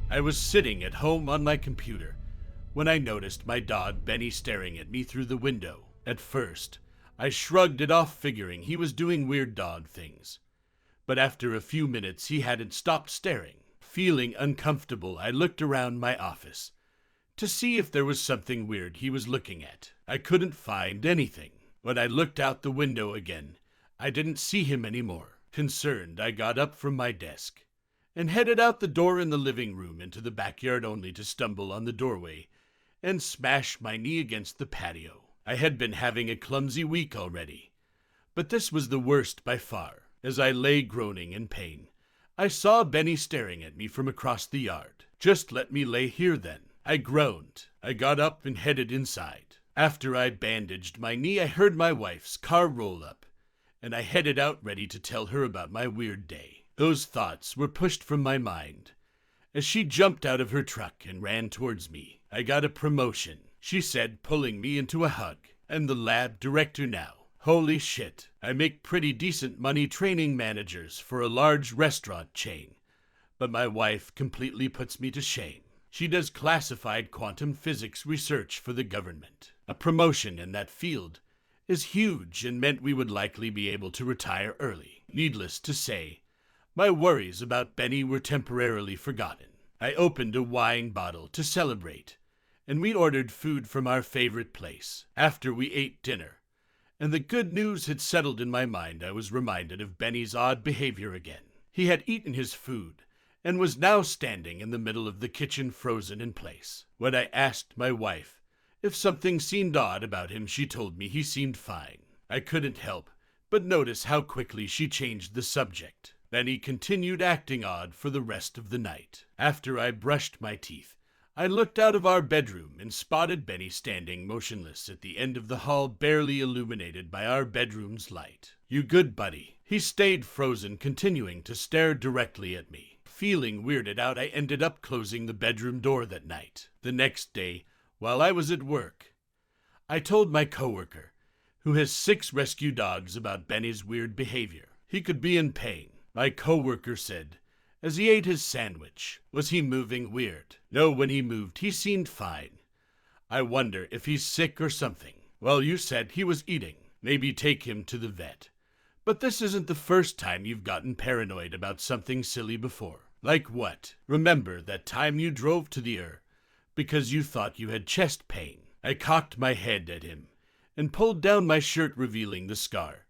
I was sitting at home on my computer when I noticed my dog Benny staring at me through the window. At first, I shrugged it off, figuring he was doing weird dog things. But after a few minutes, he hadn't stopped staring. Feeling uncomfortable, I looked around my office to see if there was something weird he was looking at. I couldn't find anything. When I looked out the window again, I didn't see him anymore. Concerned, I got up from my desk and headed out the door in the living room into the backyard, only to stumble on the doorway and smash my knee against the patio. I had been having a clumsy week already, but this was the worst by far. As I lay groaning in pain, I saw Benny staring at me from across the yard. "Just let me lay here then," I groaned. I got up and headed inside. After I bandaged my knee, I heard my wife's car roll up, and I headed out ready to tell her about my weird day. Those thoughts were pushed from my mind as she jumped out of her truck and ran towards me. "I got a promotion," she said, pulling me into a hug. "I'm the lab director now. Holy shit, I make pretty decent money training managers for a large restaurant chain, but my wife completely puts me to shame. She does classified quantum physics research for the government. A promotion in that field is huge and meant we would likely be able to retire early. Needless to say, my worries about Benny were temporarily forgotten. I opened a wine bottle to celebrate, and we ordered food from our favorite place. After we ate dinner, and the good news had settled in my mind, I was reminded of Benny's odd behavior again. He had eaten his food and was now standing in the middle of the kitchen, frozen in place. When I asked my wife if something seemed odd about him, she told me he seemed fine. I couldn't help but notice how quickly she changed the subject. Benny continued acting odd for the rest of the night. After I brushed my teeth, I looked out of our bedroom and spotted Benny standing motionless at the end of the hall, barely illuminated by our bedroom's light. "You good, buddy?" He stayed frozen, continuing to stare directly at me. Feeling weirded out, I ended up closing the bedroom door that night. The next day, while I was at work, I told my coworker, who has 6 rescue dogs, about Benny's weird behavior. He could be in pain. My coworker said, as he ate his sandwich, "Was he moving weird?" "No, when he moved, he seemed fine. I wonder if he's sick or something." "Well, you said he was eating. Maybe take him to the vet. But this isn't the first time you've gotten paranoid about something silly before." "Like what?" "Remember that time you drove to the because you thought you had chest pain?" I cocked my head at him and pulled down my shirt, revealing the scar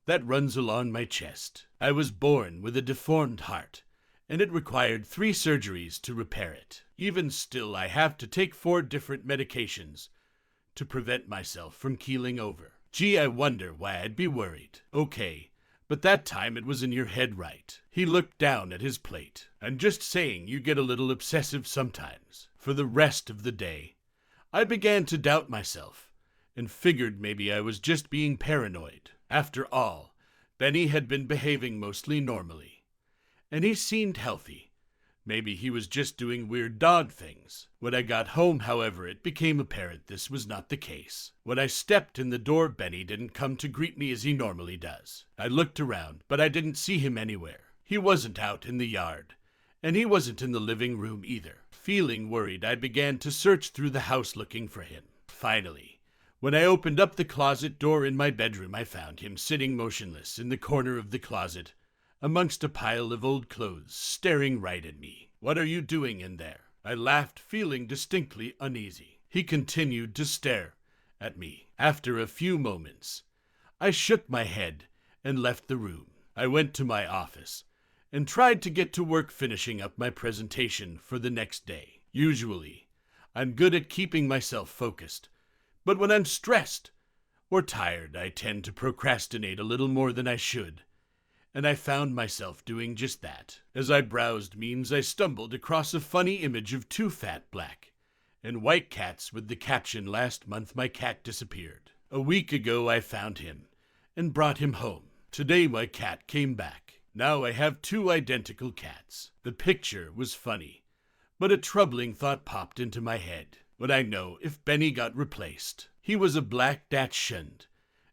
that runs along my chest. I was born with a deformed heart, and it required 3 surgeries to repair it. Even still, I have to take 4 different medications to prevent myself from keeling over. Gee, I wonder why I'd be worried. Okay, but that time it was in your head, right? He looked down at his plate. "I'm just saying you get a little obsessive sometimes." For the rest of the day, I began to doubt myself and figured maybe I was just being paranoid. After all, Benny had been behaving mostly normally, and he seemed healthy. Maybe he was just doing weird dog things. When I got home, however, it became apparent this was not the case. When I stepped in the door, Benny didn't come to greet me as he normally does. I looked around, but I didn't see him anywhere. He wasn't out in the yard, and he wasn't in the living room either. Feeling worried, I began to search through the house looking for him. Finally, when I opened up the closet door in my bedroom, I found him sitting motionless in the corner of the closet, amongst a pile of old clothes, staring right at me. "What are you doing in there?" I laughed, feeling distinctly uneasy. He continued to stare at me. After a few moments, I shook my head and left the room. I went to my office and tried to get to work, finishing up my presentation for the next day. Usually, I'm good at keeping myself focused, but when I'm stressed or tired, I tend to procrastinate a little more than I should, and I found myself doing just that. As I browsed memes, I stumbled across a funny image of 2 fat black and white cats with the caption, "Last month my cat disappeared. A week ago I found him and brought him home. Today my cat came back. Now I have 2 identical cats." The picture was funny, but a troubling thought popped into my head. Would I know if Benny got replaced? He was a black Dachshund,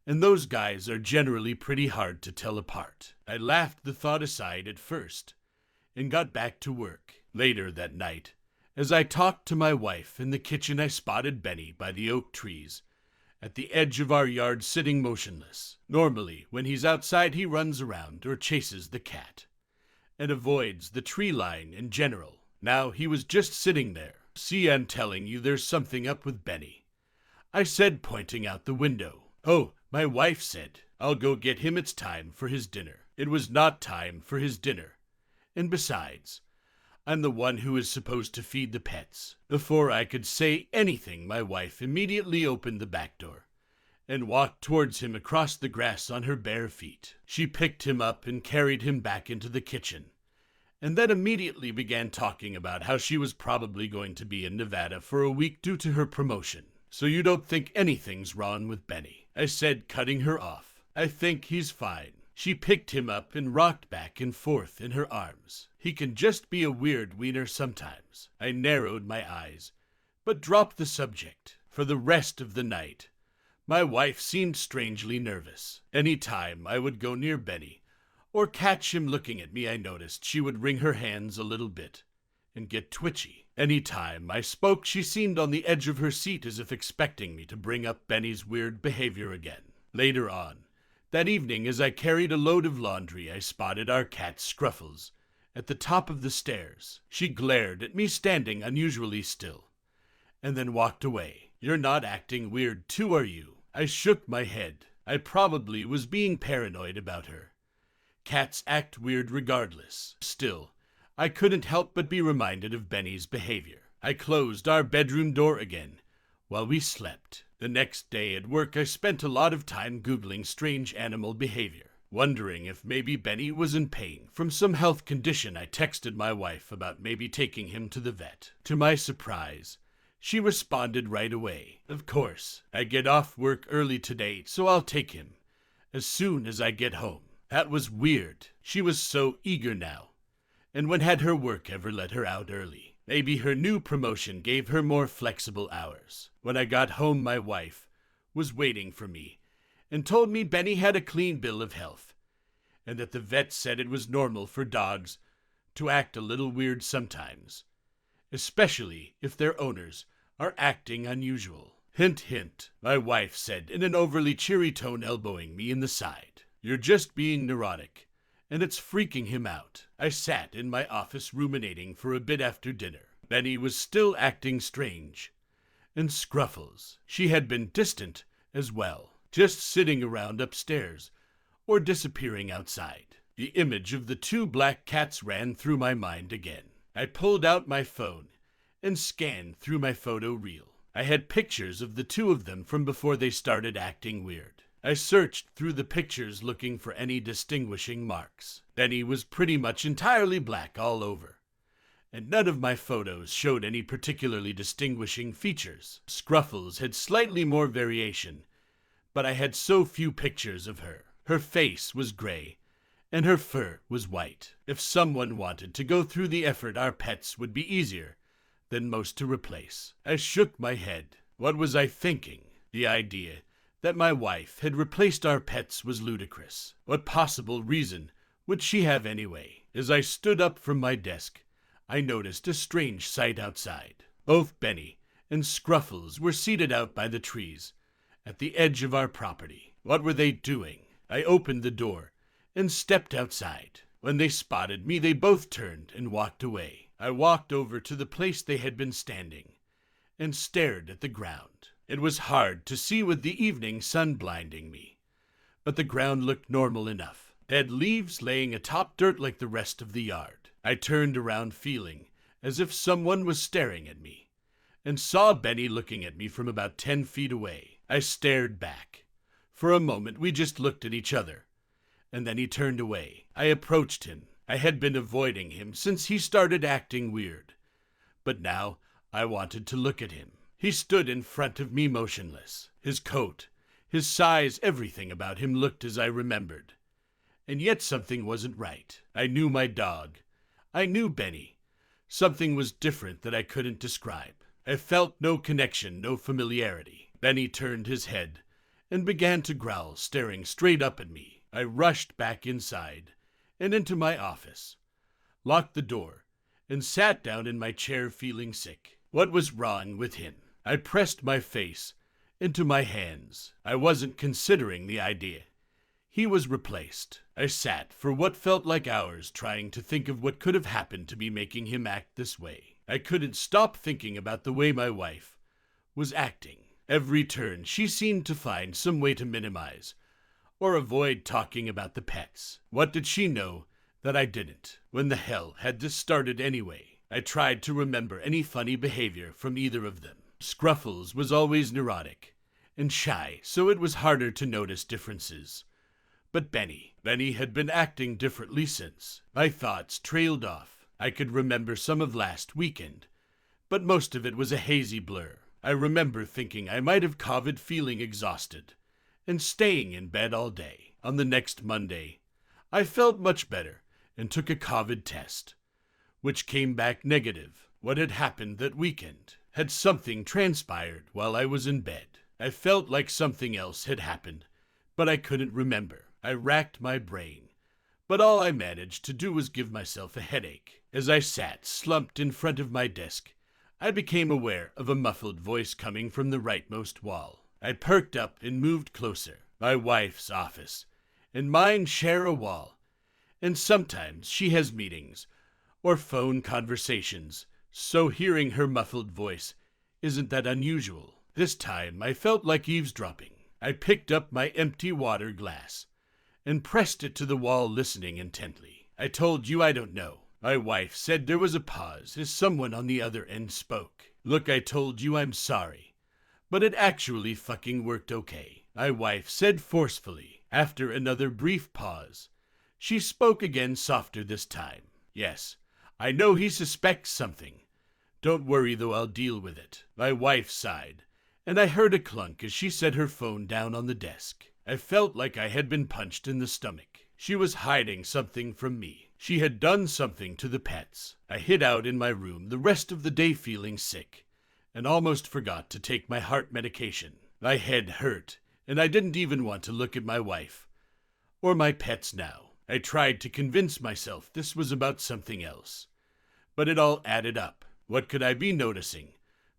and those guys are generally pretty hard to tell apart. I laughed the thought aside at first and got back to work. Later that night, as I talked to my wife in the kitchen, I spotted Benny by the oak trees at the edge of our yard sitting motionless. Normally, when he's outside, he runs around or chases the cat and avoids the tree line in general. Now he was just sitting there. See, I'm telling you, there's something up with Benny, I said, pointing out the window. Oh, my wife said, I'll go get him. It's time for his dinner. It was not time for his dinner. And besides, I'm the one who is supposed to feed the pets. Before I could say anything, my wife immediately opened the back door and walked towards him across the grass on her bare feet. She picked him up and carried him back into the kitchen, and then immediately began talking about how she was probably going to be in Nevada for a week due to her promotion. So you don't think anything's wrong with Benny? I said, cutting her off. I think he's fine. She picked him up and rocked back and forth in her arms. He can just be a weird wiener sometimes. I narrowed my eyes, but dropped the subject. For the rest of the night, my wife seemed strangely nervous. Any time I would go near Benny or catch him looking at me, I noticed she would wring her hands a little bit and get twitchy. Any time I spoke, she seemed on the edge of her seat as if expecting me to bring up Benny's weird behavior again. Later on that evening, as I carried a load of laundry, I spotted our cat Scruffles at the top of the stairs. She glared at me standing unusually still and then walked away. You're not acting weird too, are you? I shook my head. I probably was being paranoid about her. Cats act weird regardless. Still, I couldn't help but be reminded of Benny's behavior. I closed our bedroom door again while we slept. The next day at work, I spent a lot of time Googling strange animal behavior, wondering if maybe Benny was in pain from some health condition. I texted my wife about maybe taking him to the vet. To my surprise, she responded right away. Of course, I get off work early today, so I'll take him as soon as I get home. That was weird. She was so eager now. And when had her work ever let her out early? Maybe her new promotion gave her more flexible hours. When I got home, my wife was waiting for me and told me Benny had a clean bill of health and that the vet said it was normal for dogs to act a little weird sometimes, especially if their owners are acting unusual. Hint, hint, my wife said in an overly cheery tone, elbowing me in the side. You're just being neurotic, and it's freaking him out. I sat in my office ruminating for a bit after dinner. Benny was still acting strange, and Scruffles, she had been distant as well, just sitting around upstairs or disappearing outside. The image of the two black cats ran through my mind again. I pulled out my phone and scanned through my photo reel. I had pictures of the two of them from before they started acting weird. I searched through the pictures looking for any distinguishing marks. Benny was pretty much entirely black all over, and none of my photos showed any particularly distinguishing features. Scruffles had slightly more variation, but I had so few pictures of her. Her face was gray, and her fur was white. If someone wanted to go through the effort, our pets would be easier than most to replace. I shook my head. What was I thinking? The idea that my wife had replaced our pets was ludicrous. What possible reason would she have anyway? As I stood up from my desk, I noticed a strange sight outside. Both Benny and Scruffles were seated out by the trees at the edge of our property. What were they doing? I opened the door and stepped outside. When they spotted me, they both turned and walked away. I walked over to the place they had been standing and stared at the ground. It was hard to see with the evening sun blinding me, but the ground looked normal enough. Dead leaves laying atop dirt like the rest of the yard. I turned around feeling as if someone was staring at me and saw Benny looking at me from about 10 feet away. I stared back. For a moment we just looked at each other, and then he turned away. I approached him. I had been avoiding him since he started acting weird, but now I wanted to look at him. He stood in front of me motionless. His coat, his size, everything about him looked as I remembered. And yet something wasn't right. I knew my dog. I knew Benny. Something was different that I couldn't describe. I felt no connection, no familiarity. Benny turned his head and began to growl, staring straight up at me. I rushed back inside and into my office, locked the door, and sat down in my chair feeling sick. What was wrong with him? I pressed my face into my hands. I wasn't considering the idea. He was replaced. I sat for what felt like hours trying to think of what could have happened to be making him act this way. I couldn't stop thinking about the way my wife was acting. Every turn, she seemed to find some way to minimize or avoid talking about the pets. What did she know that I didn't? When the hell had this started anyway? I tried to remember any funny behavior from either of them. Scruffles was always neurotic and shy, so it was harder to notice differences. But Benny had been acting differently since. My thoughts trailed off. I could remember some of last weekend, but most of it was a hazy blur. I remember thinking I might have COVID, feeling exhausted and staying in bed all day. On the next Monday, I felt much better and took a COVID test, which came back negative. What had happened that weekend? Had something transpired while I was in bed? I felt like something else had happened, but I couldn't remember. I racked my brain, but all I managed to do was give myself a headache. As I sat slumped in front of my desk, I became aware of a muffled voice coming from the rightmost wall. I perked up and moved closer. My wife's office and mine share a wall, and sometimes she has meetings or phone conversations, so hearing her muffled voice isn't that unusual. This time I felt like eavesdropping. I picked up my empty water glass and pressed it to the wall, listening intently. I told you I don't know. My wife said. There was a pause as someone on the other end spoke. Look, I told you I'm sorry, but it actually fucking worked okay, my wife said forcefully. After another brief pause, she spoke again, softer this time. Yes, I know he suspects something. Don't worry though, I'll deal with it. My wife sighed, and I heard a clunk as she set her phone down on the desk. I felt like I had been punched in the stomach. She was hiding something from me. She had done something to the pets. I hid out in my room the rest of the day feeling sick, and almost forgot to take my heart medication. My head hurt, and I didn't even want to look at my wife or my pets now. I tried to convince myself this was about something else, but it all added up. What could I be noticing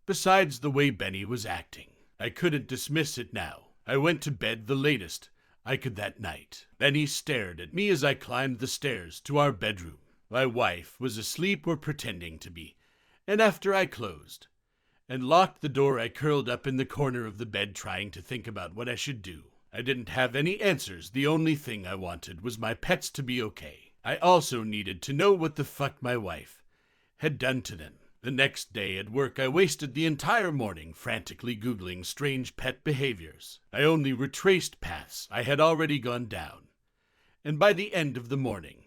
besides the way Benny was acting? I couldn't dismiss it now. I went to bed the latest I could that night. Benny stared at me as I climbed the stairs to our bedroom. My wife was asleep, or pretending to be, and after I closed and locked the door, I curled up in the corner of the bed trying to think about what I should do. I didn't have any answers. The only thing I wanted was my pets to be okay. I also needed to know what the fuck my wife had done to them. The next day at work, I wasted the entire morning frantically Googling strange pet behaviors. I only retraced paths I had already gone down, and by the end of the morning,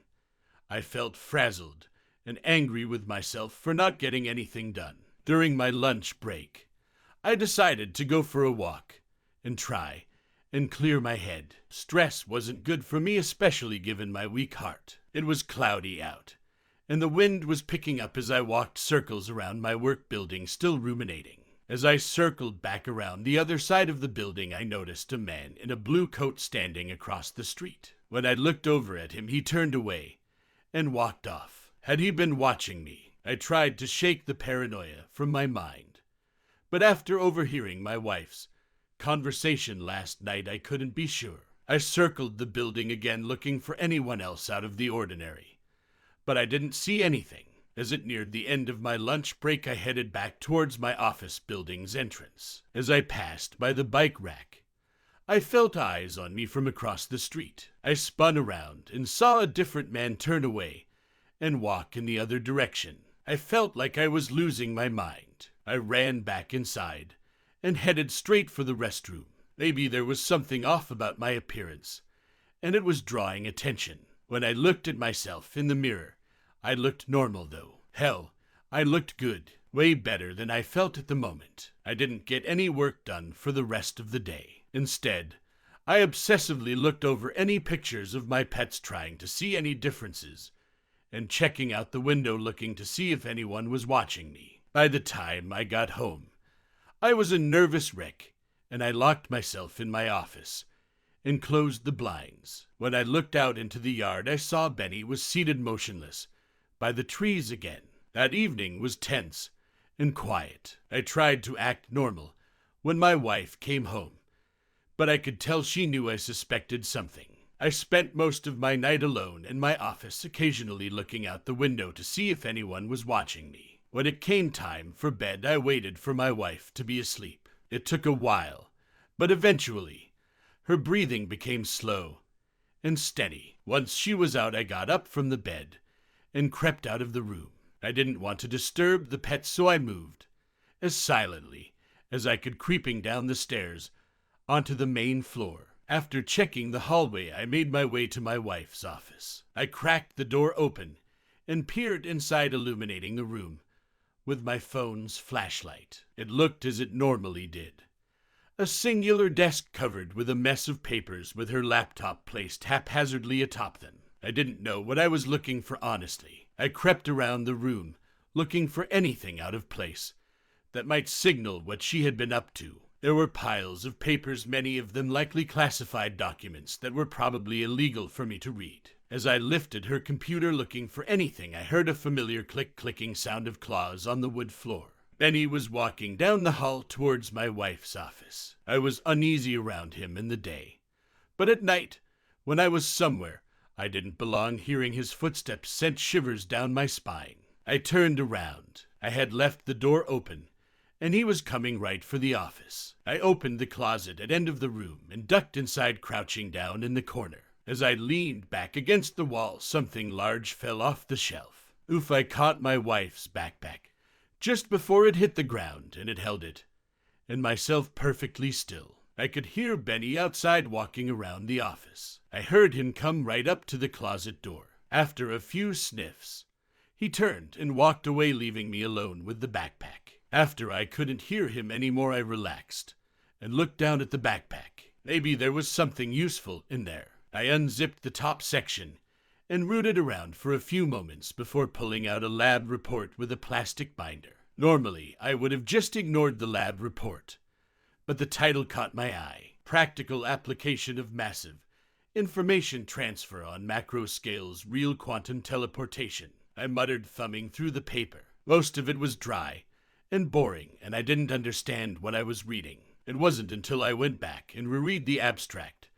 I felt frazzled and angry with myself for not getting anything done. During my lunch break, I decided to go for a walk and try and clear my head. Stress wasn't good for me, especially given my weak heart. It was cloudy out, and the wind was picking up as I walked circles around my work building, still ruminating. As I circled back around the other side of the building, I noticed a man in a blue coat standing across the street. When I looked over at him, he turned away and walked off. Had he been watching me? I tried to shake the paranoia from my mind, but after overhearing my wife's conversation last night, I couldn't be sure. I circled the building again, looking for anyone else out of the ordinary, but I didn't see anything. As it neared the end of my lunch break, I headed back towards my office building's entrance. As I passed by the bike rack, I felt eyes on me from across the street. I spun around and saw a different man turn away and walk in the other direction. I felt like I was losing my mind. I ran back inside and headed straight for the restroom. Maybe there was something off about my appearance, and it was drawing attention. When I looked at myself in the mirror, I looked normal though. Hell, I looked good. Way better than I felt at the moment. I didn't get any work done for the rest of the day. Instead, I obsessively looked over any pictures of my pets, trying to see any differences, and checking out the window looking to see if anyone was watching me. By the time I got home, I was a nervous wreck, and I locked myself in my office and closed the blinds. When I looked out into the yard, I saw Benny was seated motionless by the trees again. That evening was tense and quiet. I tried to act normal when my wife came home, but I could tell she knew I suspected something. I spent most of my night alone in my office, occasionally looking out the window to see if anyone was watching me. When it came time for bed, I waited for my wife to be asleep. It took a while, but eventually, her breathing became slow and steady. Once she was out, I got up from the bed and crept out of the room. I didn't want to disturb the pets, so I moved as silently as I could, creeping down the stairs onto the main floor. After checking the hallway, I made my way to my wife's office. I cracked the door open and peered inside, illuminating the room with my phone's flashlight. It looked as it normally did. A singular desk covered with a mess of papers, with her laptop placed haphazardly atop them. I didn't know what I was looking for, honestly. I crept around the room, looking for anything out of place that might signal what she had been up to. There were piles of papers, many of them likely classified documents that were probably illegal for me to read. As I lifted her computer looking for anything, I heard a familiar clicking sound of claws on the wood floor. Benny was walking down the hall towards my wife's office. I was uneasy around him in the day, but at night, when I was somewhere I didn't belong, hearing his footsteps sent shivers down my spine. I turned around. I had left the door open, and he was coming right for the office. I opened the closet at end of the room and ducked inside, crouching down in the corner. As I leaned back against the wall, something large fell off the shelf. Oof! I caught my wife's backpack just before it hit the ground, and it held it, and myself perfectly still. I could hear Benny outside walking around the office. I heard him come right up to the closet door. After a few sniffs, he turned and walked away, leaving me alone with the backpack. After I couldn't hear him anymore, I relaxed and looked down at the backpack. Maybe there was something useful in there. I unzipped the top section and rooted around for a few moments before pulling out a lab report with a plastic binder. Normally, I would have just ignored the lab report, but the title caught my eye. Practical Application of Massive Information Transfer on Macro Scales, Real Quantum Teleportation. I muttered, thumbing through the paper. Most of it was dry and boring, and I didn't understand what I was reading. It wasn't until I went back and reread the abstract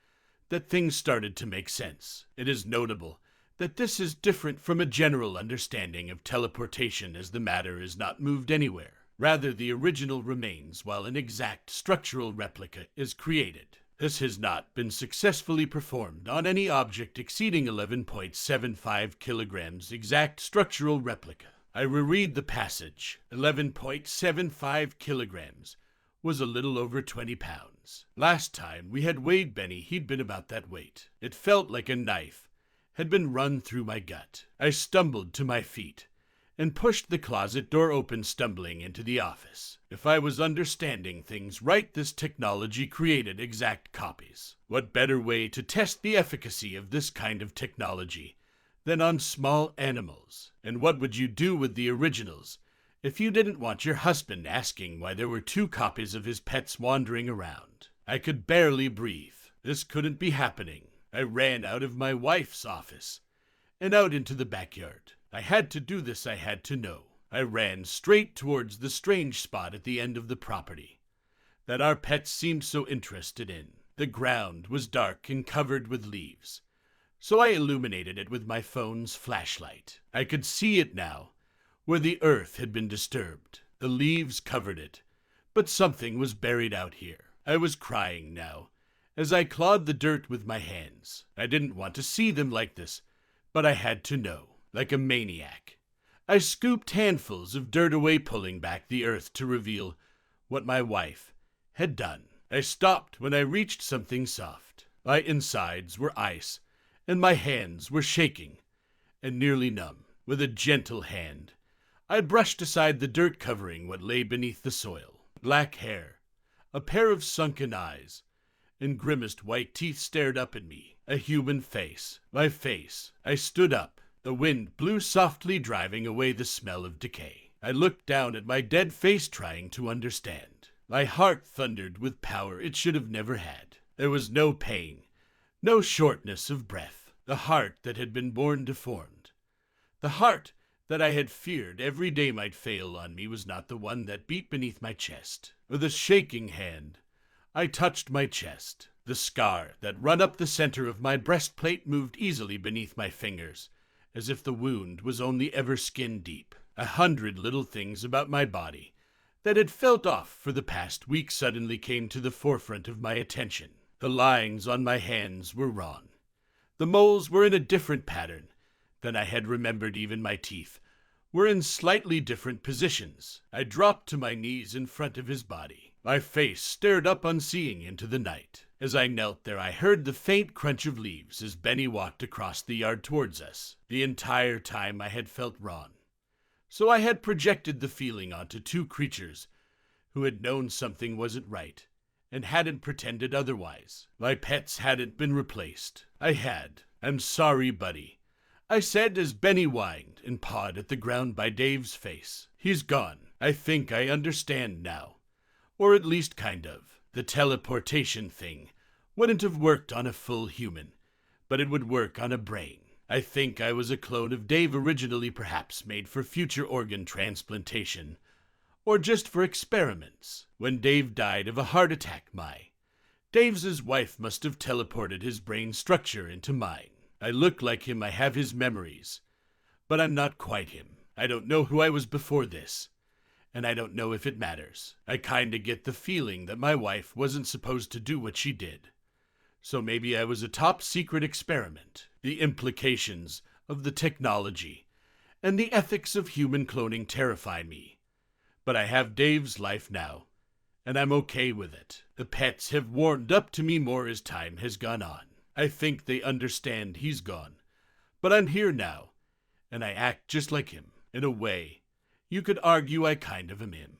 that things started to make sense. It is notable that this is different from a general understanding of teleportation, as the matter is not moved anywhere. Rather, the original remains while an exact structural replica is created. This has not been successfully performed on any object exceeding 11.75 kilograms. Exact structural replica. I reread the passage. 11.75 kilograms was a little over 20 pounds. Last time we had weighed Benny, he'd been about that weight. It felt like a knife had been run through my gut. I stumbled to my feet and pushed the closet door open, stumbling into the office. If I was understanding things right, this technology created exact copies. What better way to test the efficacy of this kind of technology than on small animals? And what would you do with the originals if you didn't want your husband asking why there were 2 copies of his pets wandering around? I could barely breathe. This couldn't be happening. I ran out of my wife's office and out into the backyard. I had to do this. I had to know. I ran straight towards the strange spot at the end of the property that our pets seemed so interested in. The ground was dark and covered with leaves, so I illuminated it with my phone's flashlight. I could see it now, where the earth had been disturbed. The leaves covered it, but something was buried out here. I was crying now as I clawed the dirt with my hands. I didn't want to see them like this, but I had to know. Like a maniac, I scooped handfuls of dirt away, pulling back the earth to reveal what my wife had done. I stopped when I reached something soft. My insides were ice, and my hands were shaking and nearly numb. With a gentle hand, I brushed aside the dirt covering what lay beneath the soil. Black hair, a pair of sunken eyes, and grimaced white teeth stared up at me. A human face. My face. I stood up. The wind blew softly, driving away the smell of decay. I looked down at my dead face, trying to understand. My heart thundered with power it should have never had. There was no pain, no shortness of breath. The heart that had been born deformed. The heart that I had feared every day might fail on me was not the one that beat beneath my chest. With a shaking hand, I touched my chest. The scar that run up the center of my breastplate moved easily beneath my fingers, as if the wound was only ever skin deep. 100 little things about my body that had felt off for the past week suddenly came to the forefront of my attention. The lines on my hands were wrong. The moles were in a different pattern than I had remembered. Even my teeth were in slightly different positions. I dropped to my knees in front of his body. My face stared up unseeing into the night. As I knelt there, I heard the faint crunch of leaves as Benny walked across the yard towards us. The entire time I had felt wrong. So I had projected the feeling onto two creatures who had known something wasn't right and hadn't pretended otherwise. My pets hadn't been replaced. I had. "I'm sorry, buddy," I said as Benny whined and pawed at the ground by Dave's face. "He's gone. I think I understand now. Or at least kind of. The teleportation thing wouldn't have worked on a full human, but it would work on a brain. I think I was a clone of Dave originally, perhaps made for future organ transplantation, or just for experiments. When Dave died of a heart attack, Dave's wife must have teleported his brain structure into mine. I look like him, I have his memories, but I'm not quite him. I don't know who I was before this, and I don't know if it matters. I kinda get the feeling that my wife wasn't supposed to do what she did. So maybe I was a top secret experiment. The implications of the technology and the ethics of human cloning terrify me. But I have Dave's life now, and I'm okay with it. The pets have warmed up to me more as time has gone on. I think they understand he's gone, but I'm here now, and I act just like him. In a way, you could argue I kind of am him,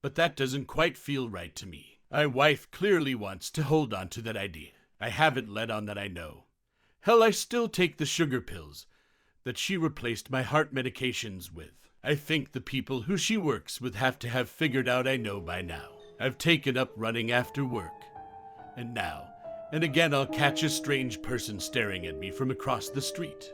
but that doesn't quite feel right to me. My wife clearly wants to hold on to that idea. I haven't let on that I know. Hell, I still take the sugar pills that she replaced my heart medications with. I think the people who she works with have to have figured out I know by now. I've taken up running after work, and now and again I'll catch a strange person staring at me from across the street.